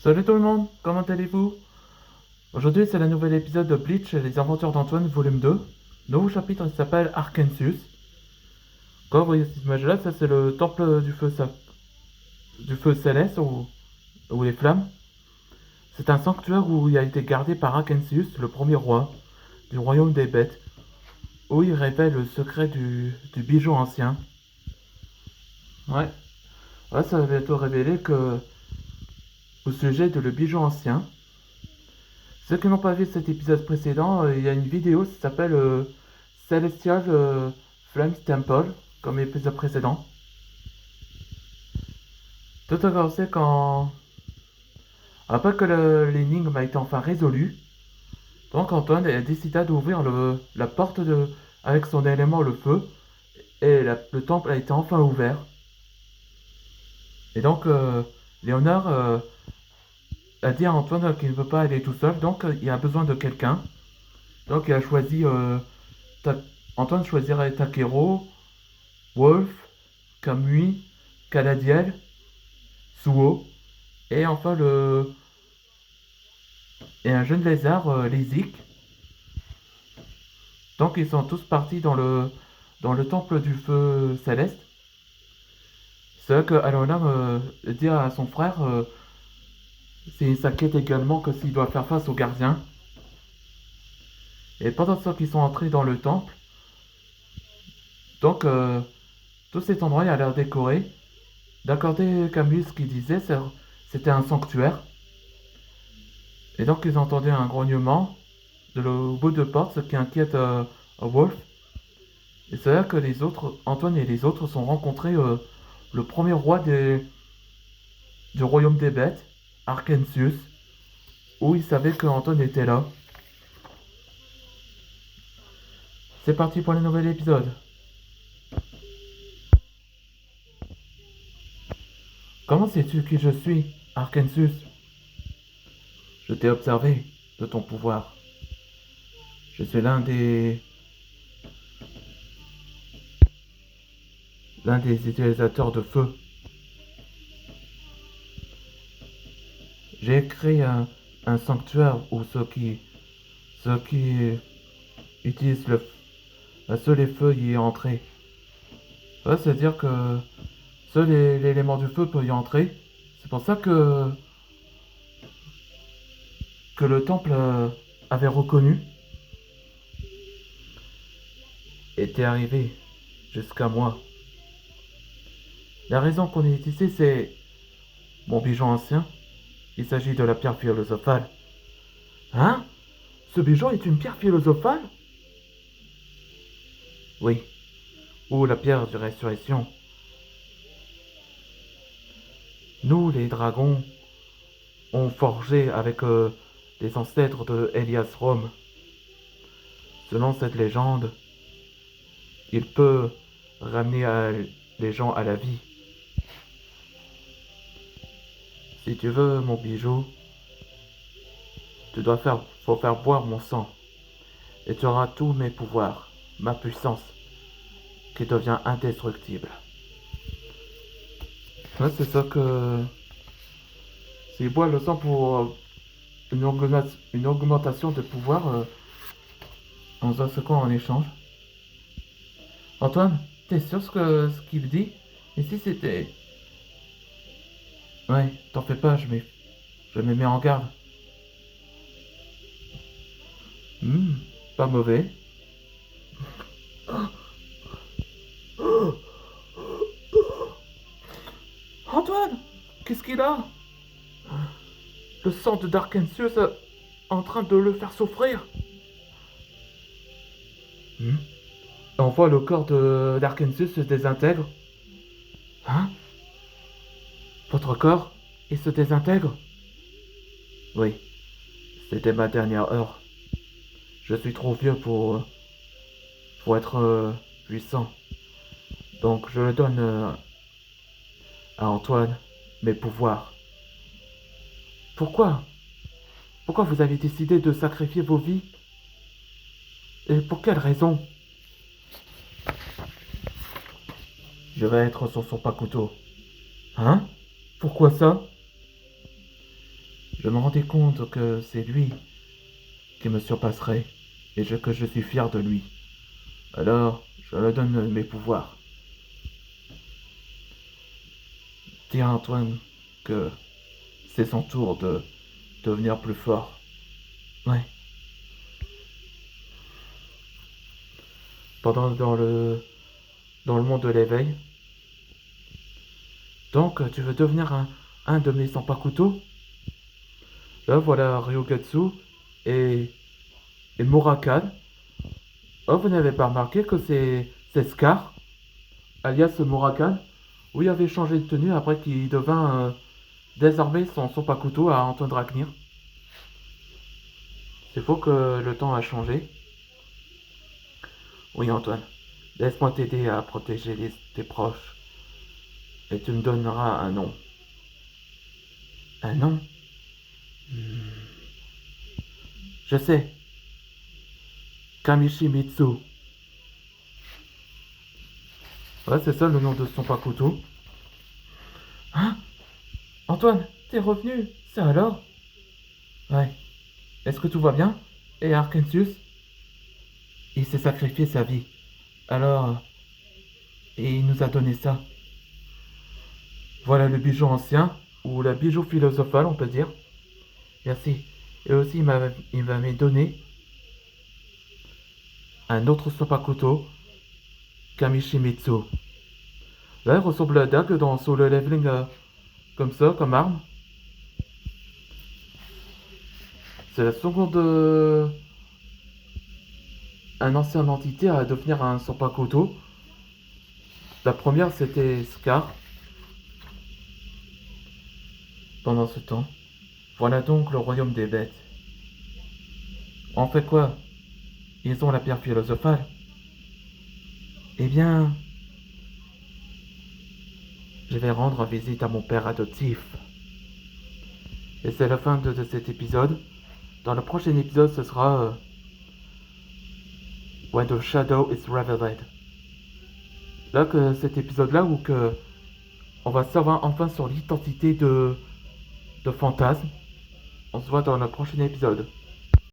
Salut tout le monde, comment allez-vous? Aujourd'hui c'est le nouvel épisode de Bleach et les aventures d'Antoine volume 2. Nouveau chapitre qui s'appelle Arkansas. Quand vous voyez cette image là, ça c'est le temple du feu céleste ou les flammes. C'est un sanctuaire où il a été gardé par Arkansas, le premier roi du royaume des bêtes, où il révèle le secret du bijou ancien. Ouais, ça va bientôt révéler que au sujet de le bijou ancien. Ceux qui n'ont pas vu cet épisode précédent, il y a une vidéo qui s'appelle Celestial Flames Temple, comme l'épisode précédent. Tout a commencé quand, après que l'énigme a été enfin résolue, donc Antoine a décidé d'ouvrir la porte avec son élément le feu, et le temple a été enfin ouvert. Et donc Léonard a dit à Antoine qu'il ne veut pas aller tout seul, donc il a besoin de quelqu'un. Donc il a choisi Ta- Antoine choisirait Takero, Wolf, Kamui, Caladiel, Suo, et enfin et un jeune lézard, Lysic. Donc ils sont tous partis dans le temple du feu céleste. C'est vrai que Alona dit à son frère, il s'inquiète également que s'il doit faire face aux gardiens. Et pendant ce temps qu'ils sont entrés dans le temple, donc tout cet endroit il a l'air décoré. D'accorder Camus ce qu'il disait, c'était un sanctuaire. Et donc ils entendaient un grognement au bout de porte, ce qui inquiète Wolf. Et c'est là que Antoine et les autres, sont rencontrés le premier roi du royaume des bêtes, Arkansas, où ils savaient que Antoine était là. C'est parti pour le nouvel épisode. Comment sais-tu qui je suis, Arkansas? Je t'ai observé de ton pouvoir. Je suis l'un des utilisateurs de feu. J'ai créé un sanctuaire où ceux qui utilisent le seul les feux y est entré. Ouais, c'est-à-dire que seul l'élément du feu peut y entrer. C'est pour ça que le temple avait reconnu était arrivé jusqu'à moi. La raison qu'on est ici, c'est mon bijou ancien. Il s'agit de la pierre philosophale. Hein? Ce bijou est une pierre philosophale? Oui. Ou la pierre de résurrection. Nous, les dragons, ont forgé avec les ancêtres de Elias Rome. Selon cette légende, il peut ramener les gens à la vie. Si tu veux mon bijou, faut faire boire mon sang. Et tu auras tous mes pouvoirs, ma puissance, qui devient indestructible. Ouais, c'est ça que... S'il boit le sang pour une augmentation de pouvoir, on se quoi en échange. Antoine, t'es sûr ce qu'il dit? Et si c'était... Ouais, t'en fais pas, je me mets en garde. Hmm, pas mauvais. Antoine, qu'est-ce qu'il a? Le sang de Darkensius est en train de le faire souffrir. Hmm. On voit le corps de Darkensius se désintègre. Hein? Votre corps, il se désintègre? Oui, c'était ma dernière heure. Je suis trop vieux pour être puissant. Donc je le donne à Antoine mes pouvoirs. Pourquoi? Pourquoi vous avez décidé de sacrifier vos vies? Et pour quelle raison? Je vais être son couteau. Hein? Pourquoi ça? je me rendais compte que c'est lui qui me surpasserait et que je suis fier de lui. Alors, je lui donne mes pouvoirs. Dis à Antoine que c'est son tour de devenir plus fort. Ouais. Pendant dans le monde de l'éveil. Donc, tu veux devenir un de mes Sanpakuto? Là, voilà Ryogatsu et, et Murakan. Oh, vous n'avez pas remarqué que c'est Scar, alias Murakan, où il avait changé de tenue après qu'il devint désormais son Sanpakuto à Antoine Draknir. C'est faux que le temps a changé. Oui, Antoine, laisse-moi t'aider à protéger tes proches. Et tu me donneras un nom. Un nom? Je sais. Kamishimitsu. Ouais, c'est ça le nom de son Pakuto. Hein? Antoine, t'es revenu? Ça alors? Ouais. Est-ce que tout va bien? Et Arkensius? Il s'est sacrifié sa vie. Alors, et il nous a donné ça. Voilà le bijou ancien, ou le bijou philosophal, on peut dire. Merci. Et aussi, il m'avait donné un autre Sopakuto, Kamishimitsu. Là, il ressemble à Dag dans Solo Leveling, comme ça, comme arme. C'est la seconde. Un ancien entité à devenir un Sopakuto. La première, c'était Scar. Pendant ce temps. Voilà donc le royaume des bêtes. En fait quoi? Ils ont la pierre philosophale. Eh bien, je vais rendre visite à mon père adoptif. Et c'est la fin de cet épisode. Dans le prochain épisode, ce sera When the Shadow is Revealed. Là, que cet épisode-là, où que on va savoir enfin sur l'identité de Fantasme. On se voit dans le prochain épisode.